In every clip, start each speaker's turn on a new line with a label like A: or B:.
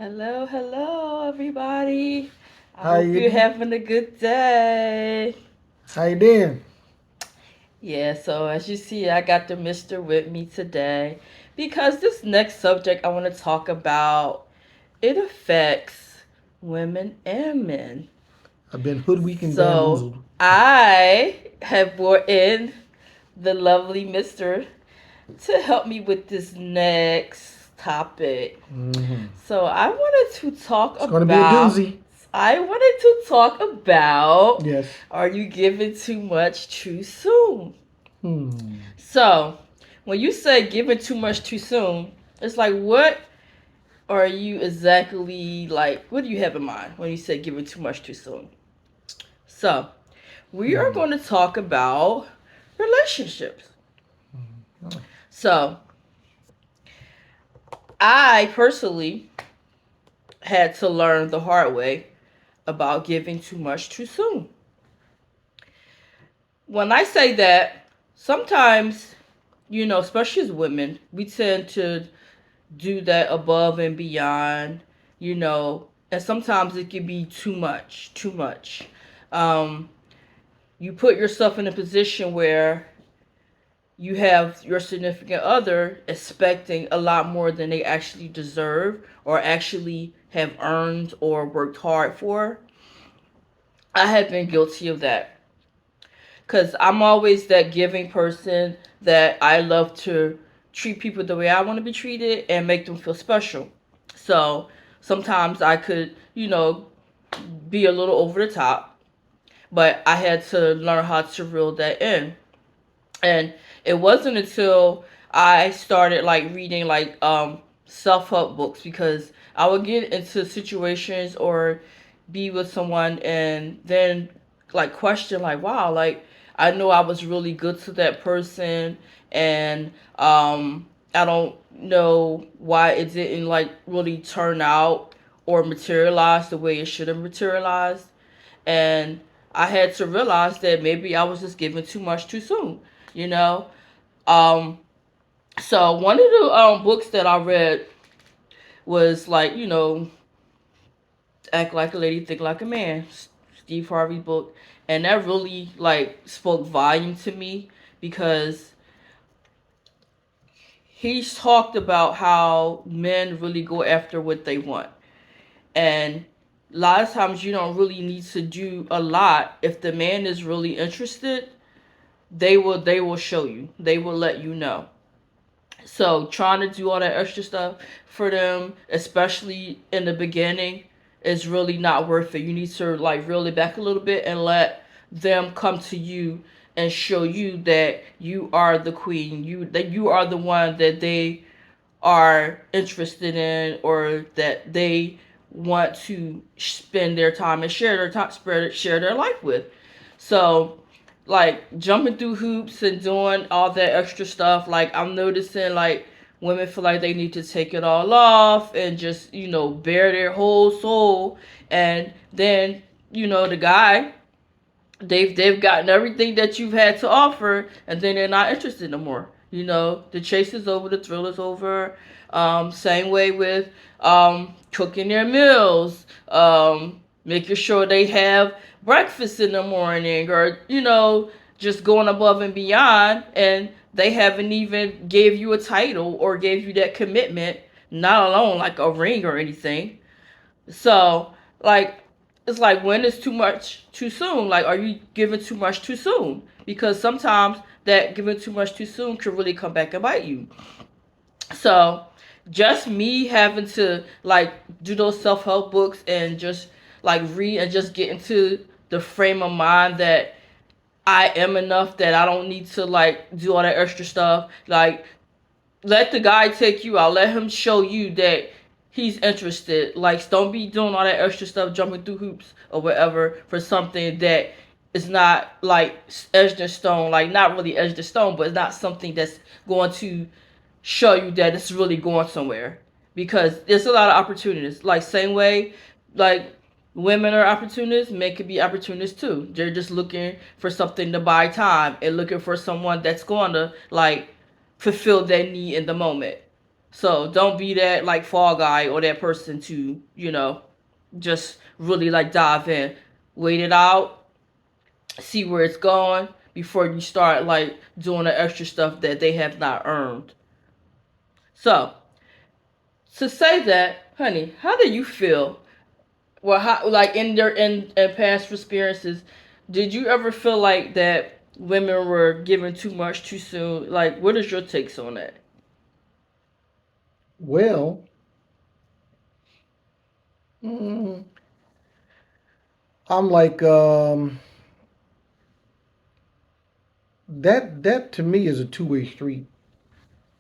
A: Hello, hello, everybody. I
B: How
A: hope
B: you
A: you're
B: doing?
A: having a good day.
B: How you doing?
A: Yeah, so as you see, I got the Mister with me today because this next subject I want to talk about it affects women and men.
B: I've been hoodwinked and
A: So
B: bamboozled.
A: I have brought in the lovely Mister to help me with this next topic.
B: hmm
A: So I wanted to talk
B: It's gonna be a
A: about
B: doozy.
A: I wanted to talk about
B: Yes.
A: are you giving too much too soon?
B: Hmm.
A: So, when you say giving too much too soon, it's like what are you exactly like what do you have in mind when you say giving too much too soon? So, we are
B: Hmm.
A: going to talk about relationships.
B: Oh.
A: So, I personally had to learn the hard way about giving too much too soon. When I say that, sometimes, especially as women, we tend to do that above and beyond, and sometimes it can be too much, too much. Um, you put yourself in a position where you have your significant other expecting a lot more than they actually deserve or actually have earned or worked hard for. I have been guilty of that because I'm always that giving person that I love to treat people the way I want to be treated and make them feel special. So sometimes I could, be a little over the top, but I had to learn how to reel that in. And it wasn't until I started like reading like self-help books because I would get into situations or be with someone and then like question like wow like I know I was really good to that person and I don't know why it didn't like really turn out or materialize the way it should have materialized and I had to realize that maybe I was just giving too much too soon, you know. Um, so one of the books that I read was like Act Like a Lady, Think Like a Man, Steve Harvey book, and that really like spoke volume to me because he's talked about how men really go after what they want and a lot of times you don't really need to do a lot if the man is really interested they will show you. They will let you know. So trying to do all that extra stuff for them, especially in the beginning, is really not worth it. You need to like reel it back a little bit and let them come to you and show you that you are the queen. You are the one that they are interested in or that they want to spend their time and share their time, share their life with. So, like jumping through hoops and doing all that extra stuff, like I'm noticing like women feel like they need to take it all off and just bare their whole soul, and then the guy they've gotten everything that you've had to offer, and then they're not interested no more. The chase is over, the thrill is over. Same way with cooking their meals, making sure they have breakfast in the morning, or just going above and beyond, and they haven't even gave you a title or gave you that commitment, not alone like a ring or anything. So, like, it's like when is too much too soon? Like, are you giving too much too soon? Because sometimes that giving too much too soon could really come back and bite you. So, just me having to like do those self help books and just like read and just get into the frame of mind that I am enough, that I don't need to like do all that extra stuff. Like, let the guy take you out. Let him show you that he's interested. Like, don't be doing all that extra stuff, jumping through hoops or whatever for something that is not like edged in stone. Like, not really edged in stone, but it's not something that's going to show you that it's really going somewhere. Because there's a lot of opportunities. Like, same way, like women are opportunists, men could be opportunists too. They're just looking for something to buy time and looking for someone that's going to like fulfill their need in the moment. So don't be that like fall guy or that person to, just really like dive in. Wait it out, see where it's going before you start like doing the extra stuff that they have not earned. So to say that, honey, how do you feel? Well, how like in past experiences, did you ever feel like that women were given too much too soon? Like, what is your takes on that?
B: Well, mm, I'm like that to me is a two-way street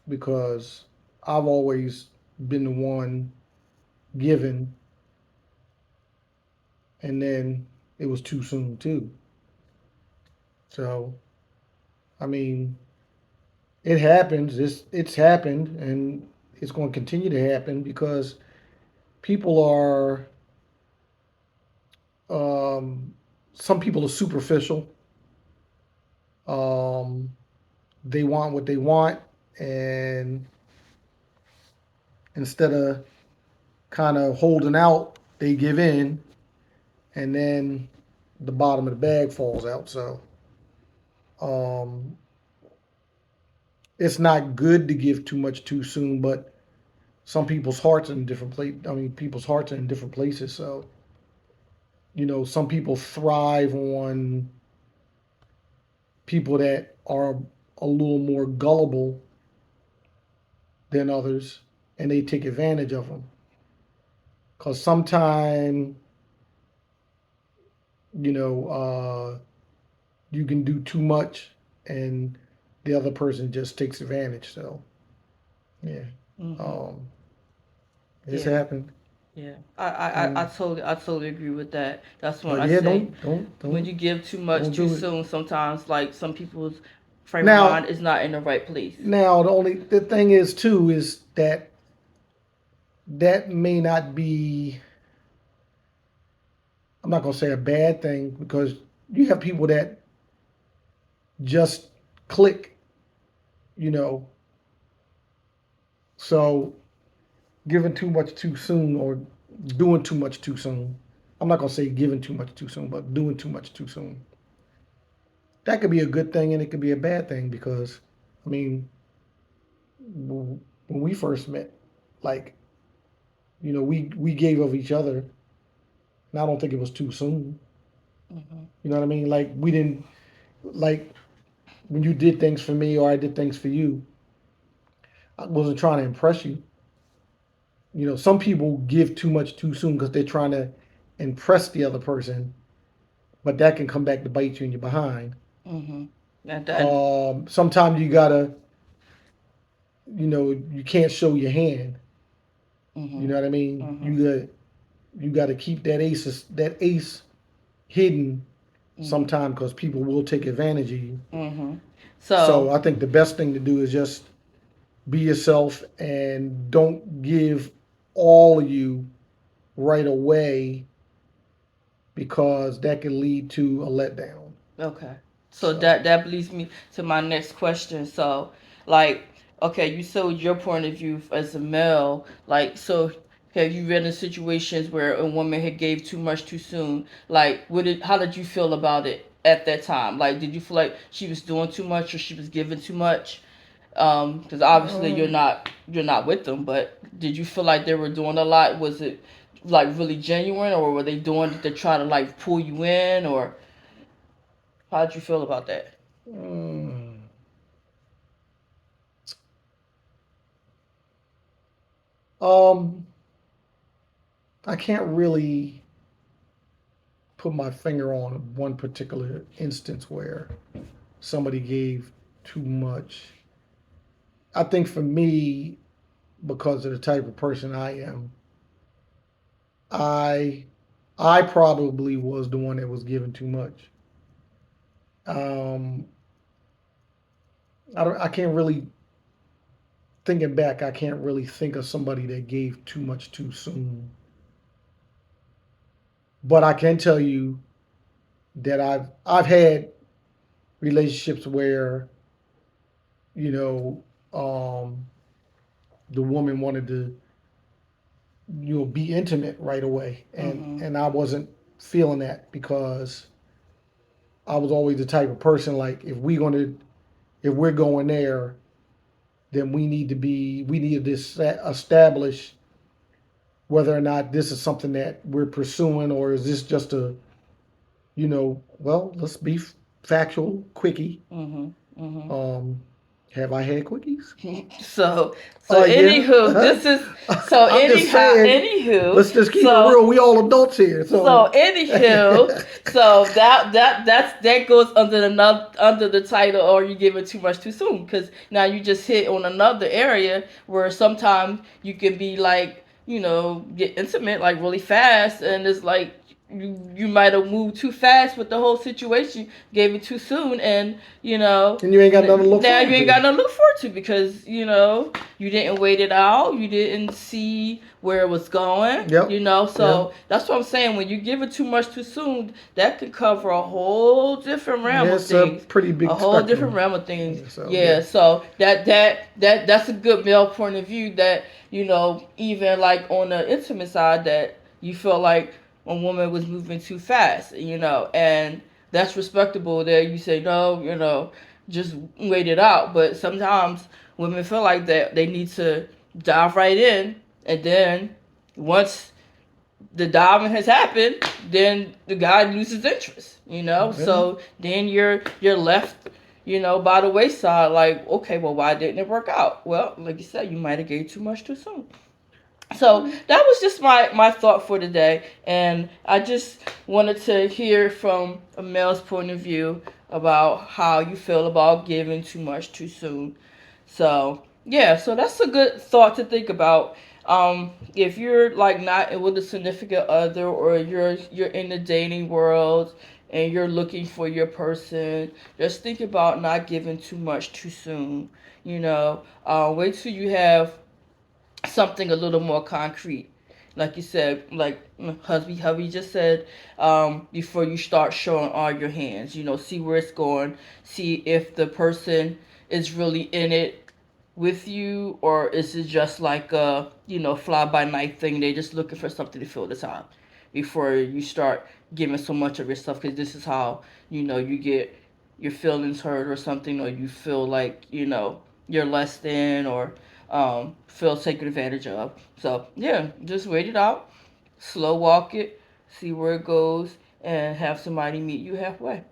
B: because I've always been the one given, and then it was too soon too. So I mean, it happens. It's happened, and it's going to continue to happen because people are um, some people are superficial. Um, they want what they want, and instead of kind of holding out, they give in, and then the bottom of the bag falls out. So um, it's not good to give too much too soon, but some people's hearts are in different place. I mean, people's hearts are in different places. So some people thrive on people that are a little more gullible than others, and they take advantage of them. Because sometimes, you know, you can do too much, and the other person just takes advantage. So, yeah,
A: Mm-hmm.
B: um, it's
A: Yeah,
B: happened.
A: yeah. I totally agree with that. That's when
B: But
A: I
B: yeah,
A: say
B: don't
A: when you give too much
B: don't
A: too
B: do it.
A: soon, sometimes like some people's frame of mind
B: Now,
A: is not in the right place.
B: the thing is too is that that may not be. I'm not gonna say a bad thing because you have people that just click, you know. So giving too much too soon or doing too much too soon. I'm not gonna say giving too much too soon, but doing too much too soon. That could be a good thing and it could be a bad thing because, I mean, when we first met, like, we gave of each other, and I don't think it was too soon.
A: Mm-hmm.
B: You know what I mean? Like we didn't like when you did things for me or I did things for you. I wasn't trying to impress you. Some people give too much too soon because they're trying to impress the other person, but that can come back to bite you in your behind.
A: Mm-hmm. And
B: Sometimes you gotta, you can't show your hand.
A: mm-hmm.
B: You know what I mean?
A: Mm-hmm.
B: You gotta keep that ace hidden
A: Mm-hmm.
B: sometime because people will take advantage of you.
A: Mm-hmm.
B: So
A: So
B: I think the best thing to do is just be yourself and don't give all of you right away because that can lead to a letdown.
A: okay. So
B: So
A: that leads me to my next question. So, like, okay, you said your point of view as a male. Like, so have you been in situations where a woman had gave too much too soon? Like, how did you feel about it at that time? Like, did you feel like she was doing too much or she was giving too much? Because obviously
B: um,
A: you're not with them, but did you feel like they were doing a lot? Was it like really genuine, or were they doing it to try to like pull you in, or how did you feel about that?
B: mm, um, I can't really put my finger on one particular instance where somebody gave too much. I think for me, because of the type of person I am, I I probably was the one that was given too much. Um, I can't really thinking back. I can't really think of somebody that gave too much too soon. But I can tell you that I've had relationships where you know um, the woman wanted to, be intimate right away, and I wasn't feeling that because I was always the type of person like if we're going there, then we need to establish whether or not this is something that we're pursuing, or is this just a, well, let's be factual, quickie. Um, have I had quickies?
A: So
B: Oh, yeah.
A: anywho, this is so
B: I'm just
A: anyhow
B: saying,
A: anywho.
B: let's just keep it
A: So
B: real. We all adults here.
A: so anywho, so that goes under the title, or you give it too much too soon, because now you just hit on another area where sometimes you can be like, get intimate like really fast, and it's like you might have moved too fast with the whole situation, gave it too soon, and
B: and you ain't got nothing to look
A: now
B: forward
A: you ain't
B: to.
A: got nothing to look forward to, because you didn't wait it out, you didn't see where it was going.
B: Yep.
A: So that's what I'm saying. When you give it too much too soon, that could cover a whole different realm of
B: It's
A: things.
B: a pretty big
A: A whole
B: spectrum.
A: different realm of things.
B: Yeah, so,
A: So that's a good male point of view, that even like on the intimate side, that you feel like a woman was moving too fast, and that's respectable, that you say no, just wait it out. But sometimes women feel like that they need to dive right in, and then once the diving has happened, then the guy loses interest. So then you're left, by the wayside, like, okay, well, why didn't it work out? Well, like you said, you might have gave too much too soon. So that was just my thought for today, and I just wanted to hear from a male's point of view about how you feel about giving too much too soon. So yeah, so that's a good thought to think about. If you're like not with a significant other, or you're in the dating world and you're looking for your person, just think about not giving too much too soon. Wait till you have something a little more concrete, like you said, like hubby just said, before you start showing all your hands. See where it's going, see if the person is really in it with you, or is it just like a fly by night thing, they're just looking for something to fill the time, before you start giving so much of yourself, because this is how you get your feelings hurt or something, or you feel like you're less than, or feel taken advantage of. So yeah, just wait it out, slow walk it, see where it goes, and have somebody meet you halfway.